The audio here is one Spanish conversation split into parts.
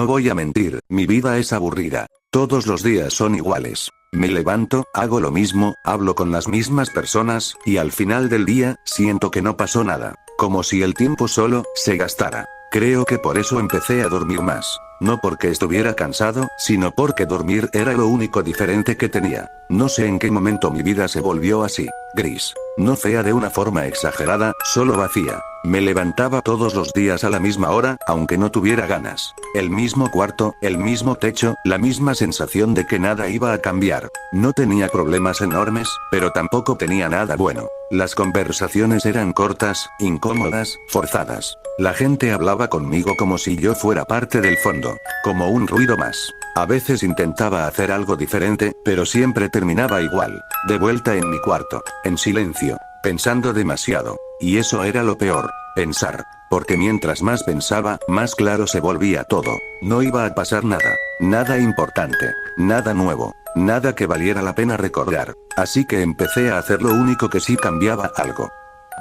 No voy a mentir, mi vida es aburrida. Todos los días son iguales. Me levanto, hago lo mismo, hablo con las mismas personas, y al final del día, siento que no pasó nada. Como si el tiempo solo se gastara. Creo que por eso empecé a dormir más. No porque estuviera cansado, sino porque dormir era lo único diferente que tenía. No sé en qué momento mi vida se volvió así. Gris. No fea de una forma exagerada, solo vacía. Me levantaba todos los días a la misma hora, aunque no tuviera ganas. El mismo cuarto, el mismo techo, la misma sensación de que nada iba a cambiar. No tenía problemas enormes, pero tampoco tenía nada bueno. Las conversaciones eran cortas, incómodas, forzadas. La gente hablaba conmigo como si yo fuera parte del fondo, como un ruido más. A veces intentaba hacer algo diferente, pero siempre terminaba igual, de vuelta en mi cuarto, en silencio, pensando demasiado. Y eso era lo peor, pensar, porque mientras más pensaba, más claro se volvía todo. No iba a pasar nada, nada importante, nada nuevo, nada que valiera la pena recordar. Así que empecé a hacer lo único que sí cambiaba algo.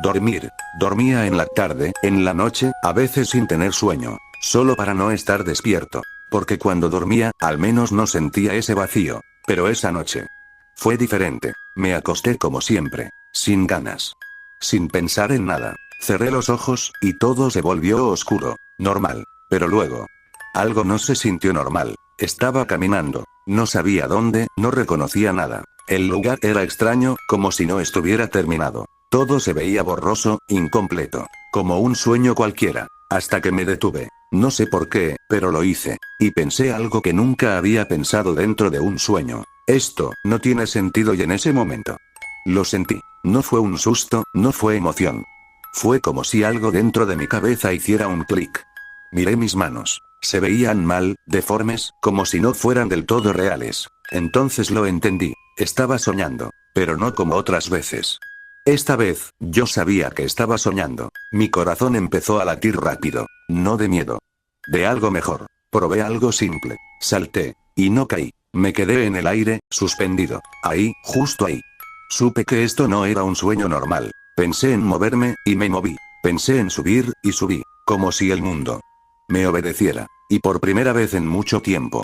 Dormir. Dormía en la tarde, en la noche, a veces sin tener sueño, solo para no estar despierto. Porque cuando dormía, al menos no sentía ese vacío. Pero esa noche fue diferente. Me acosté como siempre, sin ganas. Sin pensar en nada. Cerré los ojos, y todo se volvió oscuro. Normal. Pero luego, algo no se sintió normal. Estaba caminando. No sabía dónde, no reconocía nada. El lugar era extraño, como si no estuviera terminado. Todo se veía borroso, incompleto. Como un sueño cualquiera. Hasta que me detuve. No sé por qué, pero lo hice. Y pensé algo que nunca había pensado dentro de un sueño. Esto no tiene sentido y en ese momento lo sentí. No fue un susto, no fue emoción. Fue como si algo dentro de mi cabeza hiciera un clic. Miré mis manos. Se veían mal, deformes, como si no fueran del todo reales. Entonces lo entendí. Estaba soñando. Pero no como otras veces. Esta vez, yo sabía que estaba soñando. Mi corazón empezó a latir rápido. No de miedo. De algo mejor. Probé algo simple. Salté. Y no caí. Me quedé en el aire, suspendido. Ahí, justo ahí. Supe que esto no era un sueño normal. Pensé en moverme, y me moví. Pensé en subir, y subí. Como si el mundo me obedeciera. Y por primera vez en mucho tiempo.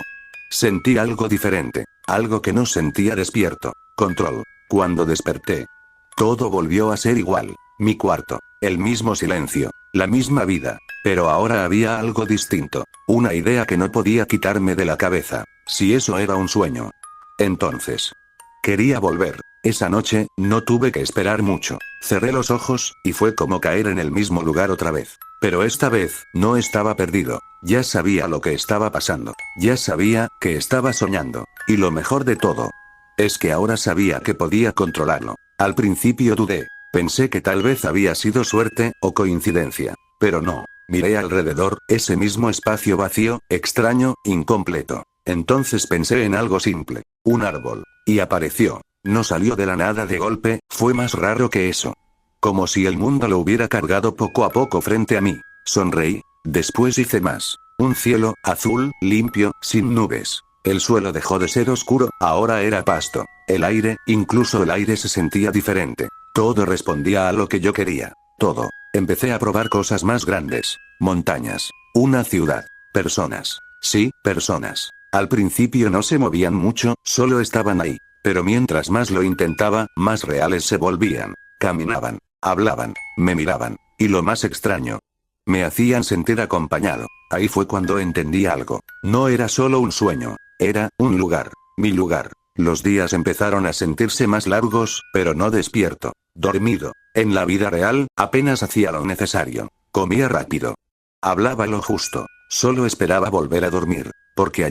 Sentí algo diferente. Algo que no sentía despierto. Control. Cuando desperté, todo volvió a ser igual. Mi cuarto. El mismo silencio. La misma vida. Pero ahora había algo distinto. Una idea que no podía quitarme de la cabeza. Si eso era un sueño. Entonces quería volver. Esa noche, no tuve que esperar mucho. Cerré los ojos, y fue como caer en el mismo lugar otra vez. Pero esta vez, no estaba perdido. Ya sabía lo que estaba pasando. Ya sabía que estaba soñando. Y lo mejor de todo es que ahora sabía que podía controlarlo. Al principio dudé. Pensé que tal vez había sido suerte, o coincidencia. Pero no. Miré alrededor, ese mismo espacio vacío, extraño, incompleto. Entonces pensé en algo simple. Un árbol. Y apareció. No salió de la nada de golpe, fue más raro que eso. Como si el mundo lo hubiera cargado poco a poco frente a mí. Sonreí. Después hice más. Un cielo, azul, limpio, sin nubes. El suelo dejó de ser oscuro, ahora era pasto. El aire, incluso el aire se sentía diferente. Todo respondía a lo que yo quería. Todo. Empecé a probar cosas más grandes. Montañas. Una ciudad. Personas. Sí, personas. Al principio no se movían mucho, solo estaban ahí. Pero mientras más lo intentaba, más reales se volvían. Caminaban. Hablaban. Me miraban. Y lo más extraño, me hacían sentir acompañado. Ahí fue cuando entendí algo. No era solo un sueño. Era un lugar. Mi lugar. Los días empezaron a sentirse más largos, pero no despierto. Dormido. En la vida real, apenas hacía lo necesario. Comía rápido. Hablaba lo justo. Solo esperaba volver a dormir. Porque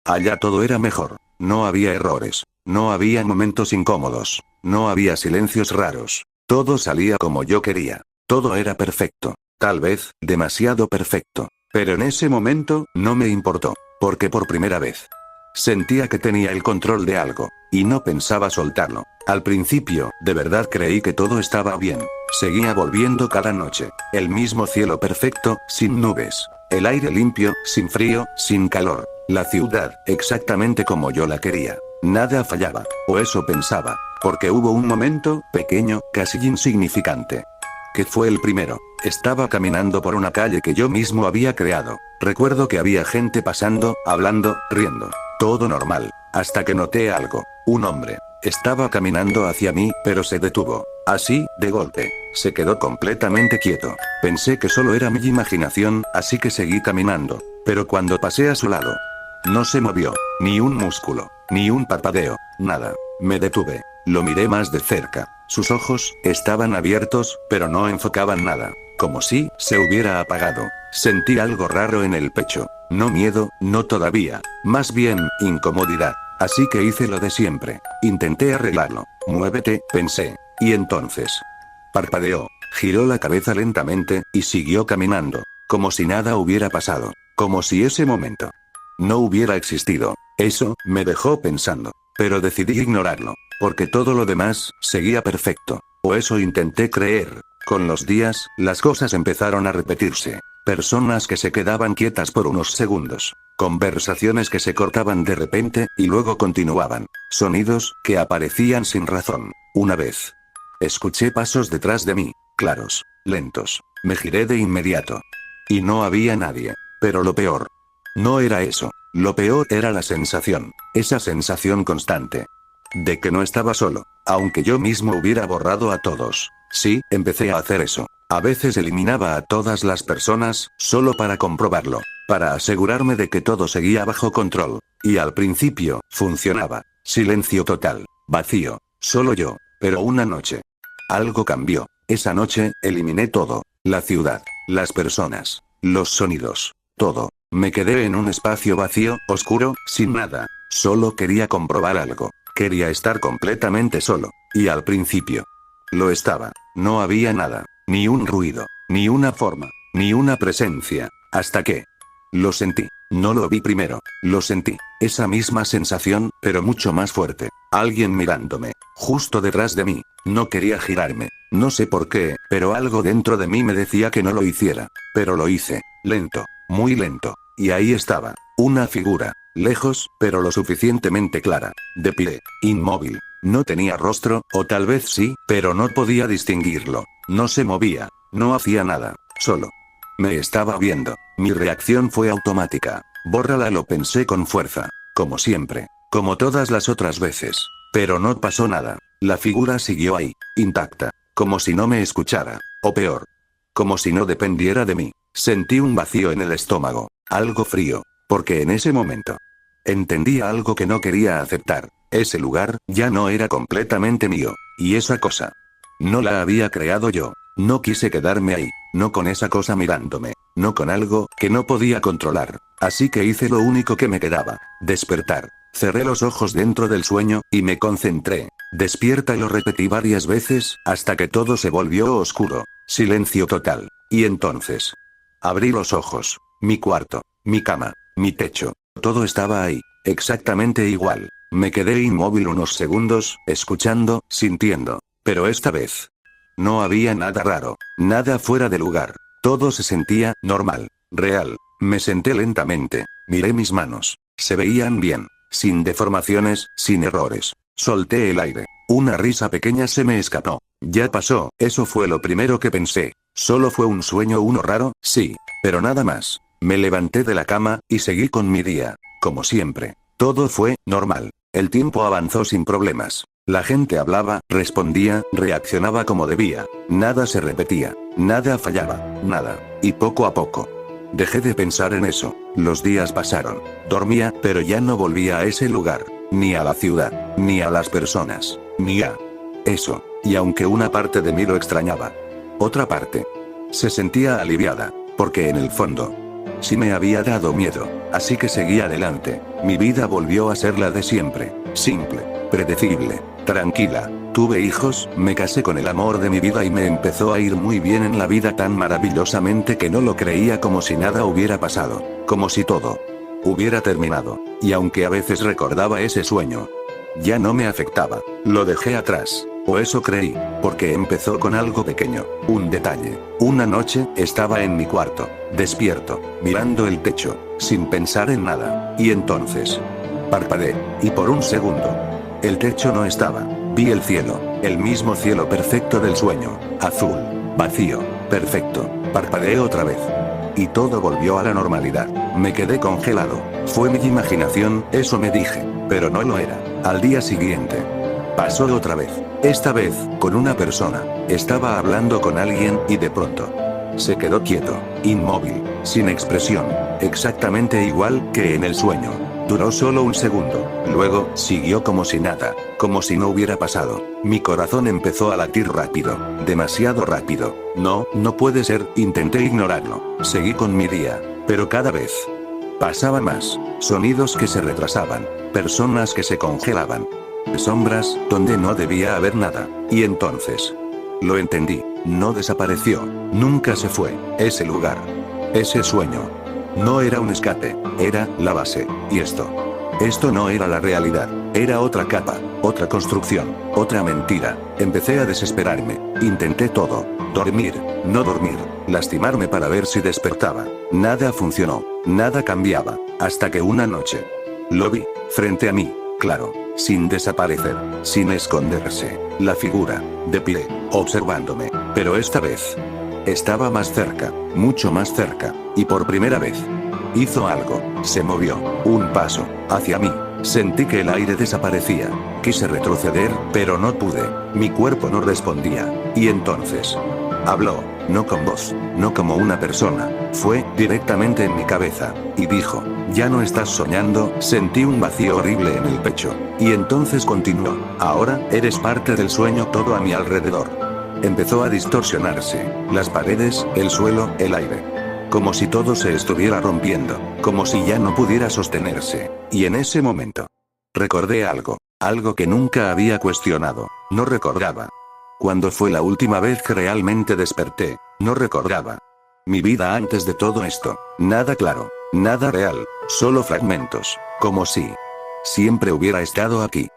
allá todo era mejor. No había errores. No había momentos incómodos. No había silencios raros. Todo salía como yo quería. Todo era perfecto. Tal vez, demasiado perfecto. Pero en ese momento, no me importó. Porque por primera vez sentía que tenía el control de algo. Y no pensaba soltarlo. Al principio, de verdad creí que todo estaba bien. Seguía volviendo cada noche. El mismo cielo perfecto, sin nubes. El aire limpio, sin frío, sin calor. La ciudad, exactamente como yo la quería. Nada fallaba. O eso pensaba. Porque hubo un momento, pequeño, casi insignificante. que fue el primero. Estaba caminando por una calle que yo mismo había creado. Recuerdo que había gente pasando, hablando, riendo. Todo normal. Hasta que noté algo. Un hombre. Estaba caminando hacia mí, pero se detuvo. Así, de golpe. Se quedó completamente quieto. Pensé que solo era mi imaginación, así que seguí caminando. Pero cuando pasé a su lado, no se movió. Ni un músculo. Ni un parpadeo. Nada. Me detuve. Lo miré más de cerca. Sus ojos estaban abiertos, pero no enfocaban nada. Como si se hubiera apagado. Sentí algo raro en el pecho. No miedo, no todavía. Más bien, incomodidad. Así que hice lo de siempre. Intenté arreglarlo. Muévete, pensé. Y entonces. Parpadeó. Giró la cabeza lentamente, y siguió caminando. Como si nada hubiera pasado. Como si ese momento no hubiera existido. Eso me dejó pensando. Pero decidí ignorarlo. Porque todo lo demás seguía perfecto. O eso intenté creer. Con los días, las cosas empezaron a repetirse. Personas que se quedaban quietas por unos segundos. Conversaciones que se cortaban de repente, y luego continuaban. Sonidos que aparecían sin razón. Una vez. Escuché pasos detrás de mí. Claros. Lentos. Me giré de inmediato. Y no había nadie. Pero lo peor. No era eso. Lo peor era la sensación. Esa sensación constante. De que no estaba solo. Aunque yo mismo hubiera borrado a todos. Sí, empecé a hacer eso. A veces eliminaba a todas las personas, solo para comprobarlo. Para asegurarme de que todo seguía bajo control. Y al principio, funcionaba. Silencio total. Vacío. Solo yo. Pero una noche. Algo cambió. Esa noche, eliminé todo. La ciudad. Las personas. Los sonidos. Todo. Me quedé en un espacio vacío, oscuro, sin nada. Solo quería comprobar algo. Quería estar completamente solo. Y al principio. Lo estaba. No había nada. Ni un ruido. Ni una forma. Ni una presencia. Hasta que. Lo sentí. No lo vi primero. Lo sentí. Esa misma sensación, pero mucho más fuerte. Alguien mirándome. Justo detrás de mí. No quería girarme. No sé por qué, pero algo dentro de mí me decía que no lo hiciera. Pero lo hice. Lento. Muy lento. Y ahí estaba. Una figura. Lejos, pero lo suficientemente clara. De pie. Inmóvil. No tenía rostro, o tal vez sí, pero no podía distinguirlo. No se movía. No hacía nada. Solo. Me estaba viendo. Mi reacción fue automática. Bórrala, lo pensé con fuerza. Como siempre. Como todas las otras veces. Pero no pasó nada. La figura siguió ahí. Intacta. Como si no me escuchara. O peor. Como si no dependiera de mí. Sentí un vacío en el estómago. Algo frío. Porque en ese momento. Entendía algo que no quería aceptar. Ese lugar ya no era completamente mío. Y esa cosa. No la había creado yo. No quise quedarme ahí. No con esa cosa mirándome. No con algo que no podía controlar. Así que hice lo único que me quedaba. Despertar. Cerré los ojos dentro del sueño, y me concentré. Despierta, y lo repetí varias veces, hasta que todo se volvió oscuro. Silencio total. Y entonces. Abrí los ojos. Mi cuarto. Mi cama. Mi techo. Todo estaba ahí. Exactamente igual. Me quedé inmóvil unos segundos, escuchando, sintiendo. Pero esta vez. No había nada raro. Nada fuera de lugar. Todo se sentía normal. Real. Me senté lentamente. Miré mis manos. Se veían bien. Sin deformaciones, sin errores. Solté el aire. Una risa pequeña se me escapó. Ya pasó, eso fue lo primero que pensé. Solo fue un sueño, uno raro, sí. Pero nada más. Me levanté de la cama, y seguí con mi día. Como siempre. Todo fue normal. El tiempo avanzó sin problemas. La gente hablaba, respondía, reaccionaba como debía. Nada se repetía. Nada fallaba. Nada. Y poco a poco. Dejé de pensar en eso. Los días pasaron. Dormía, pero ya no volvía a ese lugar. Ni a la ciudad. Ni a las personas. Ni a eso. Y aunque una parte de mí lo extrañaba. Otra parte. Se sentía aliviada. Porque en el fondo. Sí me había dado miedo. Así que seguí adelante. Mi vida volvió a ser la de siempre. Simple. Predecible. Tranquila. Tuve hijos, me casé con el amor de mi vida y me empezó a ir muy bien en la vida tan maravillosamente que no lo creía, como si nada hubiera pasado. Como si todo hubiera terminado. Y aunque a veces recordaba ese sueño, ya no me afectaba. Lo dejé atrás. O eso creí. Porque empezó con algo pequeño. Un detalle. Una noche, estaba en mi cuarto. Despierto. Mirando el techo. Sin pensar en nada. Y entonces. Parpadeé. Y por un segundo. El techo no estaba. Vi el cielo. El mismo cielo perfecto del sueño. Azul. Vacío. Perfecto. Parpadeé otra vez. Y todo volvió a la normalidad. Me quedé congelado. Fue mi imaginación, eso me dije. Pero no lo era. Al día siguiente. Pasó otra vez. Esta vez, con una persona. Estaba hablando con alguien y de pronto. Se quedó quieto, inmóvil, sin expresión. Exactamente igual que en el sueño. Duró solo un segundo. Luego, siguió como si nada. Como si no hubiera pasado. Mi corazón empezó a latir rápido. Demasiado rápido. No, no puede ser, intenté ignorarlo. Seguí con mi día. Pero cada vez pasaba más. Sonidos que se retrasaban. Personas que se congelaban. Sombras, donde no debía haber nada. Y entonces. Lo entendí. No desapareció. Nunca se fue. Ese lugar. Ese sueño. No era un escape. Era la base. Y esto no era la realidad. Era otra capa. Otra construcción. Otra mentira. Empecé a desesperarme. Intenté todo. Dormir. No dormir. Lastimarme para ver si despertaba. Nada funcionó. Nada cambiaba. Hasta que una noche. Lo vi. Frente a mí. Claro. Sin desaparecer. Sin esconderse. La figura. De pie. Observándome. Pero esta vez. Estaba más cerca. Mucho más cerca. Y por primera vez. Hizo algo. Se movió. Un paso. Hacia mí. Sentí que el aire desaparecía. Quise retroceder, pero no pude. Mi cuerpo no respondía. Y entonces. Habló. No con voz. No como una persona. Fue directamente en mi cabeza. Y dijo. Ya no estás soñando. Sentí un vacío horrible en el pecho. Y entonces continuó. Ahora, eres parte del sueño todo a mi alrededor. Empezó a distorsionarse. Las paredes, el suelo, el aire. Como si todo se estuviera rompiendo. Como si ya no pudiera sostenerse. Y en ese momento. Recordé algo. Algo que nunca había cuestionado. No recordaba. Cuando fue la última vez que realmente desperté. No recordaba. Mi vida antes de todo esto. Nada claro. Nada real. Solo fragmentos. Como si siempre hubiera estado aquí.